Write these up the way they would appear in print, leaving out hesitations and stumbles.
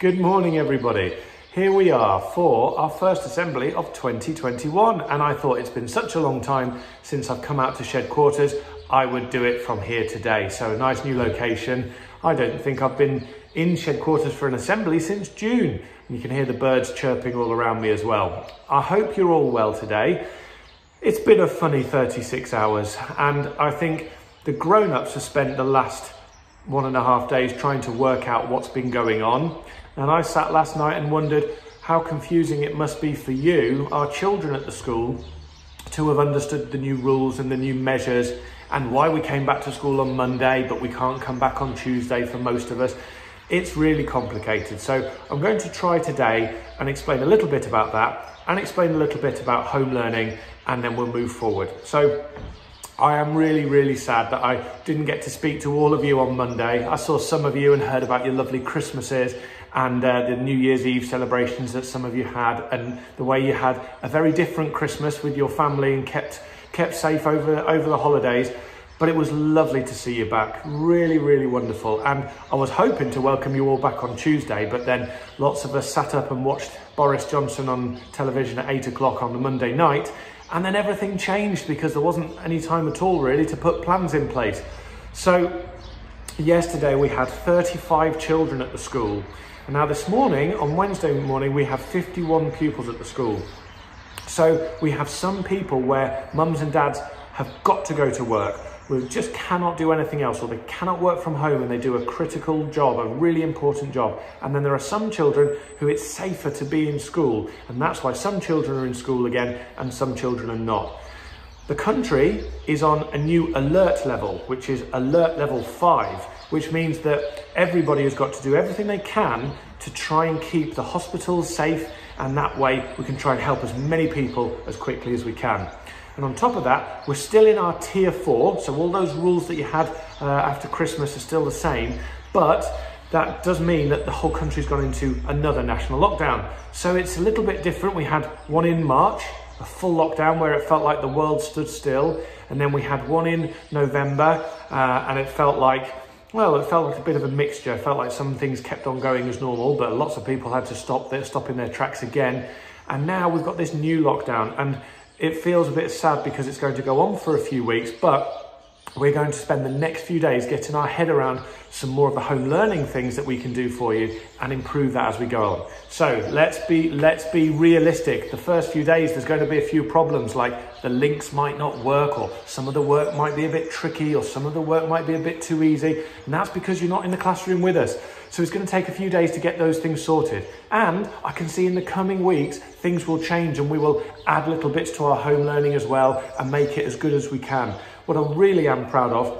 Good morning, everybody. Here we are for our first assembly of 2021, and I thought it's been such a long time since I've come out to shed quarters, I would do it from here today. So a nice new location. I don't think I've been in shed quarters for an assembly since June, and you can hear the birds chirping all around me as well. I hope you're all well today. It's been a funny 36 hours, and I think the grown-ups have spent the last 1.5 days trying to work out what's been going on. And I sat last night and wondered how confusing it must be for you, our children at the school, to have understood the new rules and the new measures and why we came back to school on Monday, but we can't come back on Tuesday for most of us. It's really complicated. So I'm going to try today and explain a little bit about that and explain a little bit about home learning, and then we'll move forward. So I am really sad that I didn't get to speak to all of you on Monday. I saw some of you and heard about your lovely Christmases and the New Year's Eve celebrations that some of you had, and the way you had a very different Christmas with your family and kept safe over the holidays. But it was lovely to see you back. Really wonderful. And I was hoping to welcome you all back on Tuesday, but then lots of us sat up and watched Boris Johnson on television at 8 o'clock on the Monday night. And then everything changed because there wasn't any time at all really to put plans in place. So yesterday we had 35 children at the school. And now this morning, on Wednesday morning, we have 51 pupils at the school. So we have some people where mums and dads have got to go to work. We just cannot do anything else, or they cannot work from home and they do a critical job, a really important job. And then there are some children who it's safer to be in school, and that's why some children are in school again and some children are not. The country is on a new alert level, which is alert level 5, which means that everybody has got to do everything they can to try and keep the hospitals safe, and that way we can try and help as many people as quickly as we can. And on top of that, we're still in our tier 4, so all those rules that you had after Christmas are still the same, but that does mean that the whole country's gone into another national lockdown. So it's a little bit different. We had one in March, a full lockdown where it felt like the world stood still, and then we had one in November, and it felt like, well, it felt like a bit of a mixture. It felt like some things kept on going as normal, but lots of people had to stop in their tracks again. And now we've got this new lockdown, and it feels a bit sad because it's going to go on for a few weeks, but we're going to spend the next few days getting our head around some more of the home learning things that we can do for you and improve that as we go on. So let's be realistic. The first few days, there's going to be a few problems, like the links might not work, or some of the work might be a bit tricky, or some of the work might be a bit too easy. And that's because you're not in the classroom with us. So it's going to take a few days to get those things sorted. And I can see in the coming weeks, things will change and we will add little bits to our home learning as well and make it as good as we can. What I really am proud of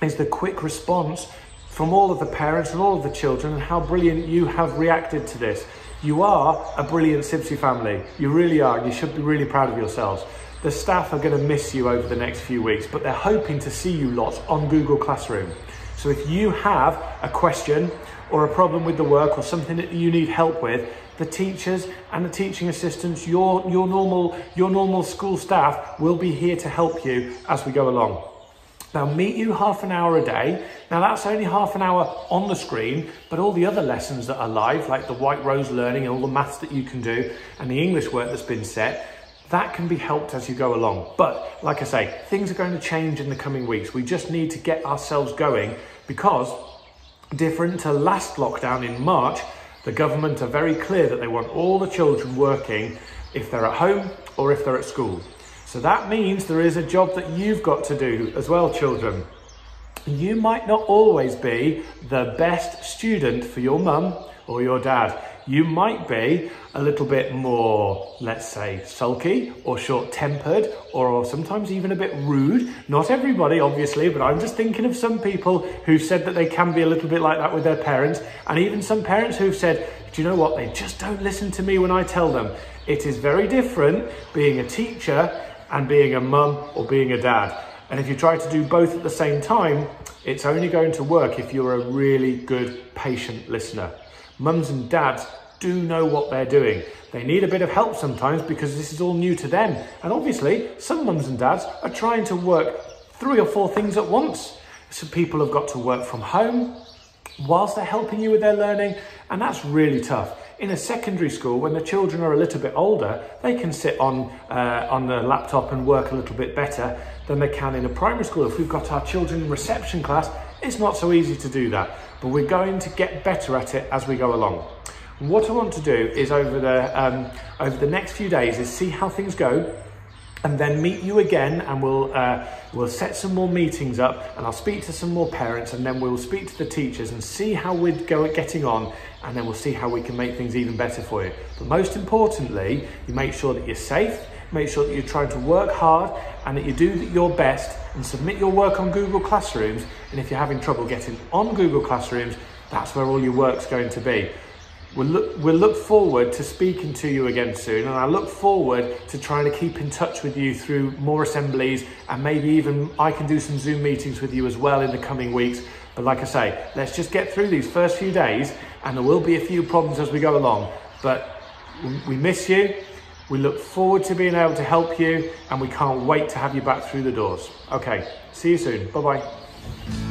is the quick response from all of the parents and all of the children, and how brilliant you have reacted to this. You are a brilliant Sibsey family. You really are. You should be really proud of yourselves. The staff are going to miss you over the next few weeks, but they're hoping to see you lots on Google Classroom. So if you have a question or a problem with the work or something that you need help with, the teachers and the teaching assistants, your normal school staff will be here to help you as we go along. They'll meet you half an hour a day. Now that's only half an hour on the screen, but all the other lessons that are live, like the White Rose learning and all the maths that you can do and the English work that's been set, that can be helped as you go along. But like I say, things are going to change in the coming weeks. We just need to get ourselves going, because different to last lockdown in March, the government are very clear that they want all the children working if they're at home or if they're at school. So that means there is a job that you've got to do as well, children. You might not always be the best student for your mum or your dad. You might be a little bit more, let's say, sulky or short-tempered, or sometimes even a bit rude. Not everybody, obviously, but I'm just thinking of some people who've said that they can be a little bit like that with their parents, and even some parents who've said, do you know what, they just don't listen to me when I tell them. It is very different being a teacher and being a mum or being a dad. And if you try to do both at the same time, it's only going to work if you're a really good, patient listener. Mums and dads do know what they're doing. They need a bit of help sometimes because this is all new to them. And obviously, some mums and dads are trying to work 3 or 4 things at once. So people have got to work from home, whilst they're helping you with their learning, and that's really tough. In a secondary school, when the children are a little bit older, they can sit on the laptop and work a little bit better than they can in a primary school. If we've got our children in reception class, it's not so easy to do that, but we're going to get better at it as we go along. And what I want to do is over the next few days is see how things go, and then meet you again, and we'll set some more meetings up, and I'll speak to some more parents, and then we'll speak to the teachers and see how we're getting on, and then we'll see how we can make things even better for you. But most importantly, you make sure that you're safe, make sure that you're trying to work hard, and that you do your best and submit your work on Google Classrooms. And if you're having trouble getting on Google Classrooms, that's where all your work's going to be. We'll look forward to speaking to you again soon, and I look forward to trying to keep in touch with you through more assemblies, and maybe even I can do some Zoom meetings with you as well in the coming weeks. But like I say, let's just get through these first few days, and there will be a few problems as we go along. But we miss you, we look forward to being able to help you, and we can't wait to have you back through the doors. Okay, see you soon. Bye-bye.